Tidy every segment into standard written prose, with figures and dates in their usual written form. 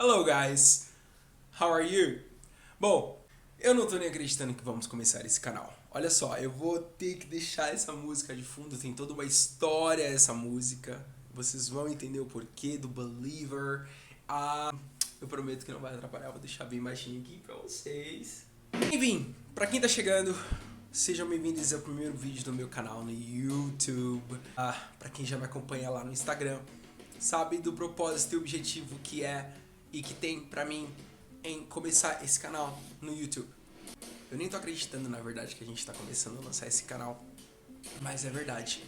Hello guys, how are you? Bom, eu não tô nem acreditando que vamos começar esse canal. Olha só, eu vou ter que deixar essa música de fundo, tem toda uma história essa música. Vocês vão entender o porquê do Believer. Eu prometo que não vai atrapalhar, vou deixar bem baixinho aqui pra vocês. Enfim, pra quem tá chegando, sejam bem-vindos ao primeiro vídeo do meu canal no YouTube. Pra quem já me acompanha lá no Instagram, sabe do propósito e objetivo que é e que tem pra mim em começar esse canal no YouTube. Eu nem tô acreditando, na verdade, que a gente tá começando a lançar esse canal, mas é verdade.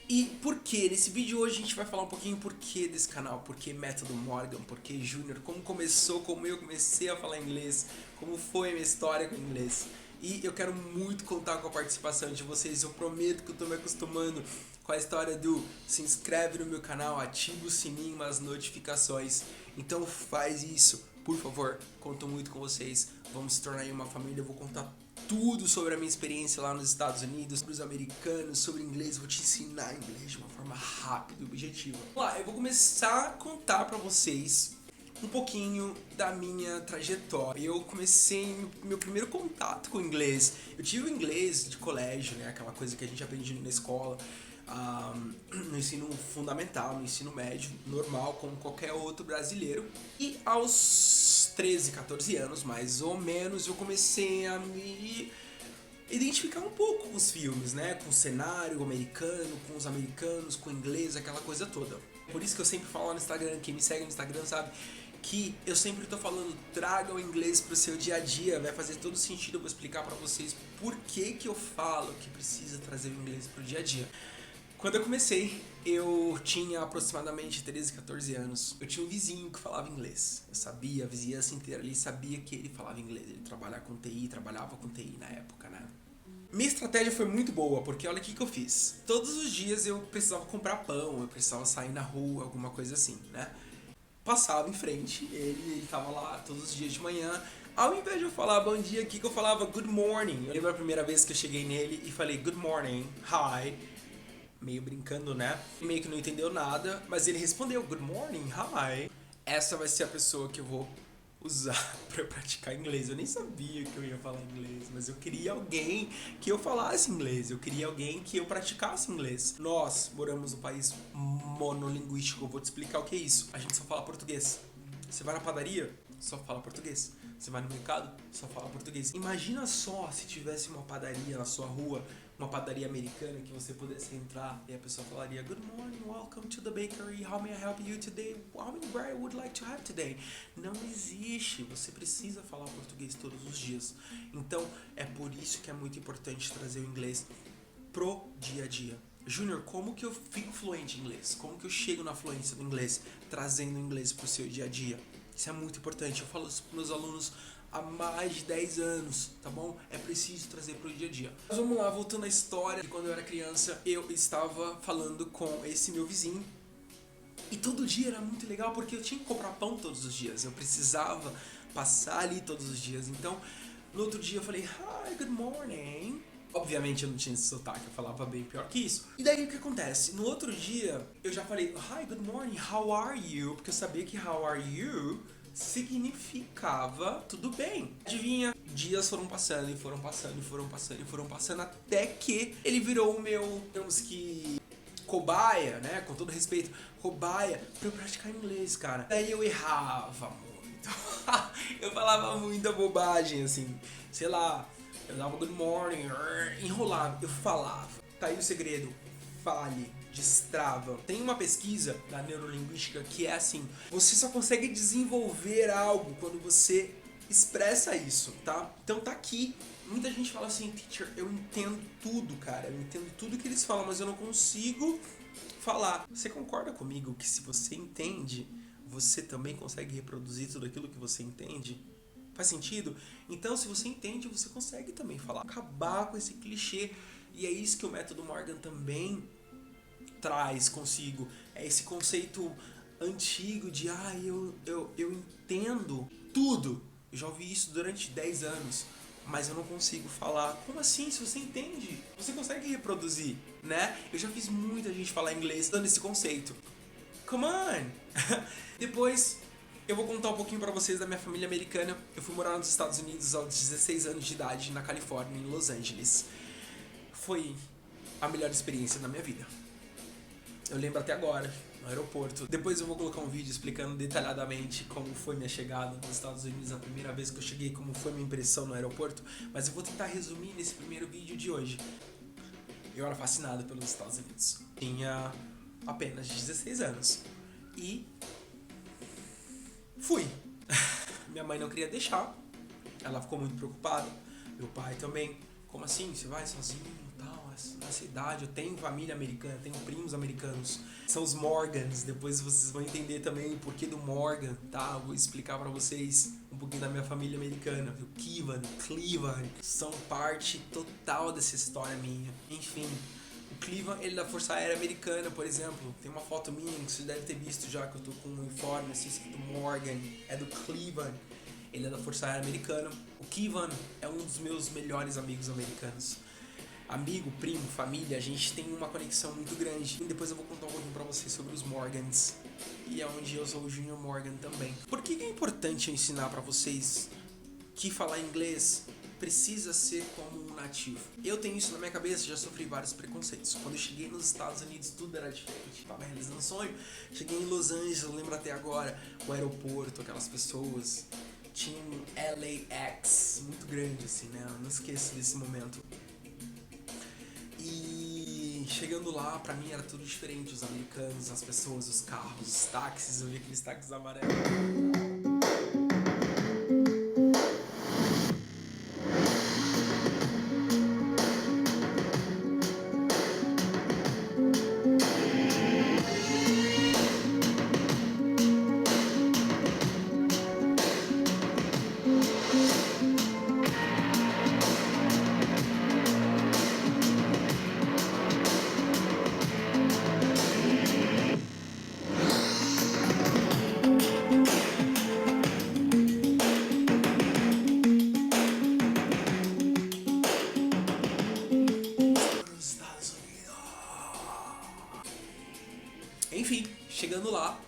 E por que? Nesse vídeo hoje a gente vai falar um pouquinho por que desse canal, por que Método Morgan, por que Junior, como começou, como eu comecei a falar inglês, como foi a minha história com o inglês. E eu quero muito contar com a participação de vocês, eu prometo que eu tô me acostumando com a história do se inscreve no meu canal, ativa o sininho, as notificações. Então faz isso, por favor, conto muito com vocês, vamos se tornar uma família, eu vou contar tudo sobre a minha experiência lá nos Estados Unidos, sobre os americanos, sobre inglês, vou te ensinar inglês de uma forma rápida e objetiva. Vamos lá, eu vou começar a contar pra vocês um pouquinho da minha trajetória. Eu comecei meu primeiro contato com o inglês. Eu tive o inglês de colégio, né, aquela coisa que a gente aprende na escola, no ensino fundamental, no ensino médio, normal, como qualquer outro brasileiro. E aos 13, 14 anos, mais ou menos, eu comecei a me identificar um pouco com os filmes, né? Com o cenário americano, com os americanos, com o inglês, aquela coisa toda. Por isso que eu sempre falo lá no Instagram, quem me segue no Instagram sabe que eu sempre tô falando, traga o inglês pro seu dia a dia, vai fazer todo sentido, eu vou explicar pra vocês por que eu falo que precisa trazer o inglês pro dia a dia. Quando eu comecei, eu tinha aproximadamente 13, 14 anos. Eu tinha um vizinho que falava inglês. Eu sabia, a vizinhança inteira ali sabia que ele falava inglês. Ele trabalhava com TI na época, né? Minha estratégia foi muito boa, porque olha o que eu fiz. Todos os dias eu precisava comprar pão, eu precisava sair na rua, alguma coisa assim, né? Passava em frente, ele tava lá todos os dias de manhã. Ao invés de eu falar bom dia aqui, que eu falava good morning. Eu lembro a primeira vez que eu cheguei nele e falei good morning, hi. Meio brincando, né? Meio que não entendeu nada, mas ele respondeu good morning, hi. Essa vai ser a pessoa que eu vou usar pra praticar inglês. Eu nem sabia que eu ia falar inglês, mas eu queria alguém que eu falasse inglês. Eu queria alguém que eu praticasse inglês. Nós moramos num país monolinguístico. Eu vou te explicar o que é isso. A gente só fala português. Você vai na padaria, só fala português. Você vai no mercado, só fala português. Imagina só se tivesse uma padaria na sua rua, uma padaria americana que você pudesse entrar e a pessoa falaria good morning, welcome to the bakery, how may I help you today, how many bread I would like to have today. Não existe, você precisa falar português todos os dias. Então é por isso que é muito importante trazer o inglês pro dia a dia. Júnior, como que eu fico fluente em inglês? Como que eu chego na fluência do inglês, trazendo o inglês pro seu dia a dia? Isso é muito importante, eu falo isso pros meus alunos há mais de 10 anos, tá bom? É preciso trazer pro dia a dia. Mas vamos lá, voltando à história, quando eu era criança, eu estava falando com esse meu vizinho. E todo dia era muito legal, porque eu tinha que comprar pão todos os dias. Eu precisava passar ali todos os dias. Então, no outro dia eu falei, hi, good morning. Obviamente eu não tinha esse sotaque, eu falava bem pior que isso. E daí o que acontece? No outro dia eu já falei, hi, good morning, how are you? Porque eu sabia que how are you significava tudo bem. Adivinha? Dias foram passando e foram passando e foram passando e foram passando até que ele virou o meu, digamos que, cobaia, né? Com todo respeito, cobaia pra eu praticar inglês, cara. Daí eu errava muito. Eu falava muita bobagem, assim, sei lá. Eu dava good morning, enrolava, eu falava. Tá aí o segredo, fale, destrava. Tem uma pesquisa da neurolinguística que é assim, você só consegue desenvolver algo quando você expressa isso, tá? Então tá aqui. Muita gente fala assim, teacher, eu entendo tudo, cara, eu entendo tudo que eles falam, mas eu não consigo falar. Você concorda comigo que se você entende, você também consegue reproduzir tudo aquilo que você entende? Faz sentido? Então, se você entende, você consegue também falar. Acabar com esse clichê. E é isso que o Método Morgan também traz consigo. É esse conceito antigo de, eu entendo tudo. Eu já ouvi isso durante 10 anos, mas eu não consigo falar. Como assim? Se você entende, você consegue reproduzir, né? Eu já fiz muita gente falar inglês dando esse conceito. Come on! Depois Eu vou contar um pouquinho pra vocês da minha família americana. Eu fui morar nos Estados Unidos aos 16 anos de idade, na Califórnia, em Los Angeles. Foi a melhor experiência da minha vida. Eu lembro até agora, no aeroporto. Depois eu vou colocar um vídeo explicando detalhadamente como foi minha chegada nos Estados Unidos, a primeira vez que eu cheguei, como foi minha impressão no aeroporto. Mas eu vou tentar resumir nesse primeiro vídeo de hoje. Eu era fascinado pelos Estados Unidos. Tinha apenas 16 anos. E fui. Minha mãe não queria deixar. Ela ficou muito preocupada. Meu pai também. Como assim? Você vai sozinho e tal? Nessa idade, eu tenho família americana, tenho primos americanos. São os Morgans. Depois vocês vão entender também o porquê do Morgan, tá? Eu vou explicar pra vocês um pouquinho da minha família americana. O Kevin, o Cleveland, são parte total dessa história minha. Enfim, o Cleveland, ele é da Força Aérea Americana, por exemplo. Tem uma foto minha que você deve ter visto já, que eu tô com um uniforme assim, escrito Morgan. É do Cleveland. Ele é da Força Aérea Americana. O Kevin é um dos meus melhores amigos americanos. Amigo, primo, família, a gente tem uma conexão muito grande. E depois eu vou contar um pouquinho pra vocês sobre os Morgans. E é onde eu sou o Junior Morgan também. Por que é importante eu ensinar pra vocês que falar inglês precisa ser como um nativo? Eu tenho isso na minha cabeça, já sofri vários preconceitos. Quando eu cheguei nos Estados Unidos, tudo era diferente. Tava realizando um sonho. Cheguei em Los Angeles, eu lembro até agora, o aeroporto, aquelas pessoas. Tinha um LAX muito grande, assim, né? Eu não esqueço desse momento. E chegando lá, pra mim era tudo diferente. Os americanos, as pessoas, os carros, os táxis. Eu vi aqueles táxis amarelos. Enfim, chegando lá,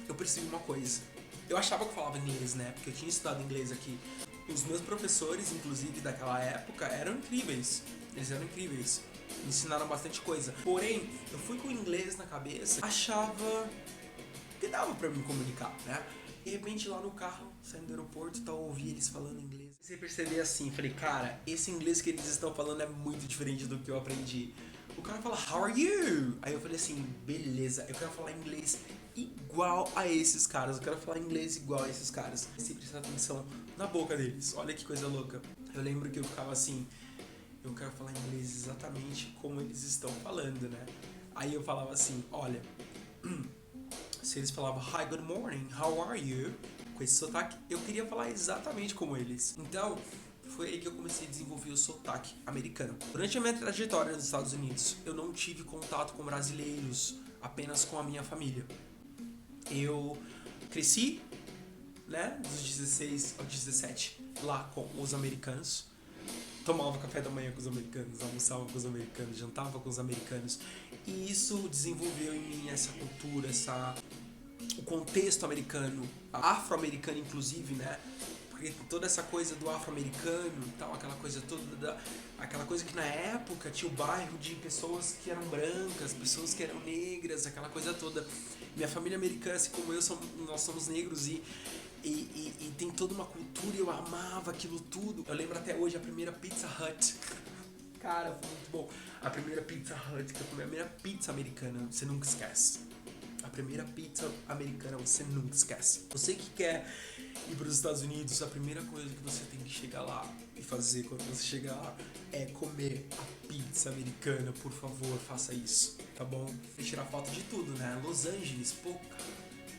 eu percebi uma coisa. Eu achava que eu falava inglês, né? Porque eu tinha estudado inglês aqui. Os meus professores, inclusive, daquela época, eram incríveis. Eles eram incríveis. Me ensinaram bastante coisa. Porém, eu fui com o inglês na cabeça, achava que dava pra me comunicar, né? De repente, lá no carro, saindo do aeroporto, eu ouvi eles falando inglês. Você perceber assim, falei, cara, esse inglês que eles estão falando é muito diferente do que eu aprendi. O cara fala, how are you? Aí eu falei assim, beleza, eu quero falar inglês igual a esses caras. Eu quero falar inglês igual a esses caras. Sem prestar atenção na boca deles. Olha que coisa louca. Eu lembro que eu ficava assim, eu quero falar inglês exatamente como eles estão falando, né? Aí eu falava assim, olha, se eles falavam, hi, good morning, how are you? Com esse sotaque, eu queria falar exatamente como eles. Então, foi aí que eu comecei a desenvolver o sotaque americano. Durante a minha trajetória nos Estados Unidos, eu não tive contato com brasileiros, apenas com a minha família. Eu cresci, né, dos 16 aos 17, lá com os americanos. Tomava café da manhã com os americanos, almoçava com os americanos, jantava com os americanos. E isso desenvolveu em mim essa cultura, o contexto americano, afro-americano inclusive, né? Porque toda essa coisa do afro-americano e tal, aquela coisa toda, aquela coisa que na época tinha o bairro de pessoas que eram brancas, pessoas que eram negras, aquela coisa toda. Minha família americana, assim como eu, nós somos negros e tem toda uma cultura e eu amava aquilo tudo. Eu lembro até hoje a primeira Pizza Hut. Cara, foi muito bom. A primeira Pizza Hut, que eu comi, a primeira pizza americana, você nunca esquece. A primeira pizza americana você nunca esquece. Você que quer ir para os Estados Unidos, a primeira coisa que você tem que chegar lá e fazer quando você chegar lá é comer a pizza americana. Por favor, faça isso, tá bom? E tirar foto de tudo, né? Los Angeles, pô, cara,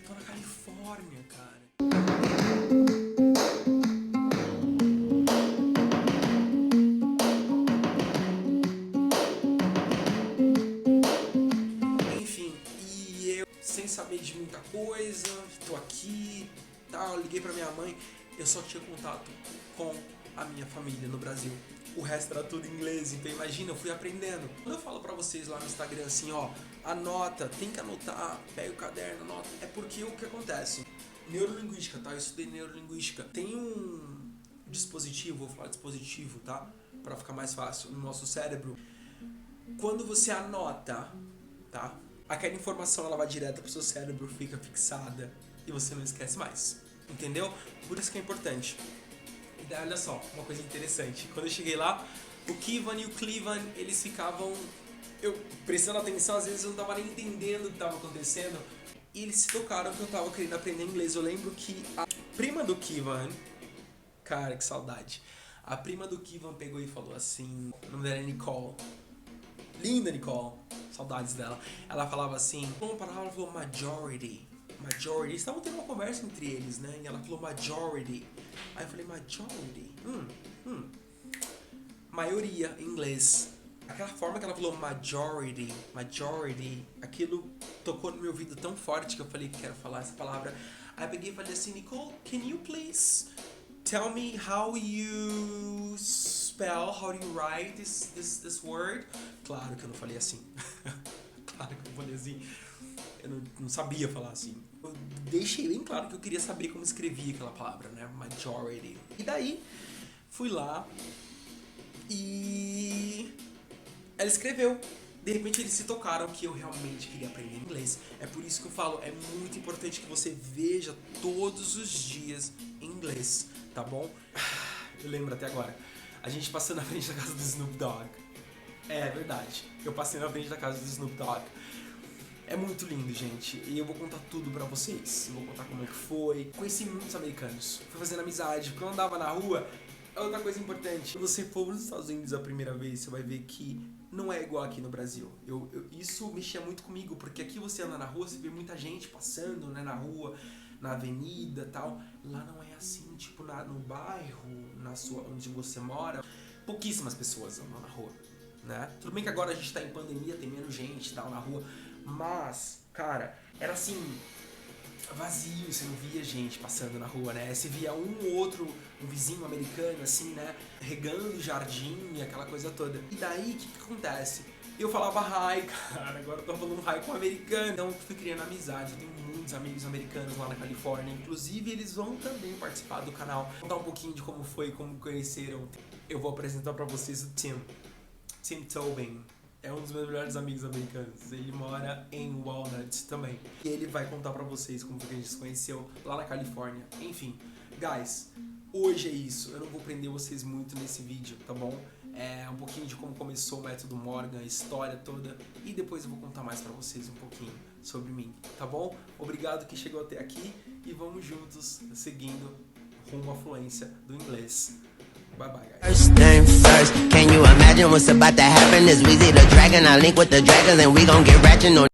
tô na Califórnia, cara. Enfim, e eu, sem saber de muita coisa, tô aqui, tal, liguei pra minha mãe, eu só tinha contato com a minha família no Brasil. O resto era tudo em inglês, então imagina, eu fui aprendendo. Quando eu falo pra vocês lá no Instagram assim, ó, anota, tem que anotar, pega o caderno, anota, é porque o que acontece? neurolinguística, tá? Eu estudei neurolinguística. Tem um dispositivo, vou falar dispositivo, tá? Pra ficar mais fácil, no nosso cérebro. Quando você anota, tá? Aquela informação ela vai direto pro seu cérebro, fica fixada e você não esquece mais. Entendeu? Por isso que é importante. E daí, olha só, uma coisa interessante. Quando eu cheguei lá, o Kivan e o Clevan, eles ficavam... Eu prestando atenção, às vezes eu não tava nem entendendo o que tava acontecendo. E eles se tocaram que eu tava querendo aprender inglês. Eu lembro que a prima do Kivan... Cara, que saudade. A prima do Kivan pegou e falou assim... O nome dela é Nicole. Linda Nicole. Saudades dela. Ela falava assim... Uma palavra, ela falou majority. Majority. Eles estavam tendo uma conversa entre eles, né? E ela falou majority. Aí eu falei, majority? Maioria, em inglês. Aquela forma que ela falou majority, aquilo tocou no meu ouvido tão forte que eu falei que quero falar essa palavra. Aí eu peguei e falei assim, Nicole, can you please tell me how you spell, how do you write this word? Claro que eu não falei assim. Claro que eu não falei assim. Eu não sabia falar assim. Eu deixei bem claro que eu queria saber como escrevia aquela palavra, né? Majority. E daí, fui lá e ela escreveu. De repente eles se tocaram que eu realmente queria aprender inglês. É por isso que eu falo, é muito importante que você veja todos os dias em inglês, tá bom? Eu lembro até agora. A gente passando na frente da casa do Snoop Dogg. É verdade. Eu passei na frente da casa do Snoop Dogg. É muito lindo, gente. E eu vou contar tudo pra vocês. Eu vou contar como é que foi. Conheci muitos americanos. Fui fazendo amizade. Quando eu andava na rua, outra coisa importante. Se você for nos Estados Unidos a primeira vez, você vai ver que não é igual aqui no Brasil. Isso mexia muito comigo, porque aqui você anda na rua, você vê muita gente passando, né, na rua, na avenida e tal. Lá não é assim, tipo, no bairro, onde você mora, pouquíssimas pessoas andam na rua, né? Tudo bem que agora a gente tá em pandemia, tem menos gente e tal na rua, mas, cara, era assim, vazio, você não via gente passando na rua, né? Você via um ou outro, um vizinho americano, assim, né? Regando o jardim e aquela coisa toda. E daí, o que acontece? Eu falava hi, cara, agora eu tô falando hi com um americano. Então eu fui criando amizade, eu tenho muitos amigos americanos lá na Califórnia. Inclusive, eles vão também participar do canal. Vou contar um pouquinho de como foi, como conheceram. Eu vou apresentar pra vocês o Tim Tobin. É um dos meus melhores amigos americanos. Ele mora em Walnut também. E ele vai contar pra vocês como foi que a gente se conheceu lá na Califórnia. Enfim, guys, hoje é isso. Eu não vou prender vocês muito nesse vídeo, tá bom? É um pouquinho de como começou o método Morgan, a história toda. E depois eu vou contar mais pra vocês um pouquinho sobre mim, tá bom? Obrigado que chegou até aqui. E vamos juntos seguindo rumo à fluência do inglês. Bye bye, guys. First thing first, can you imagine what's about to happen? It's Weezy the Dragon, I link with the dragons and we gon' get ratchet. No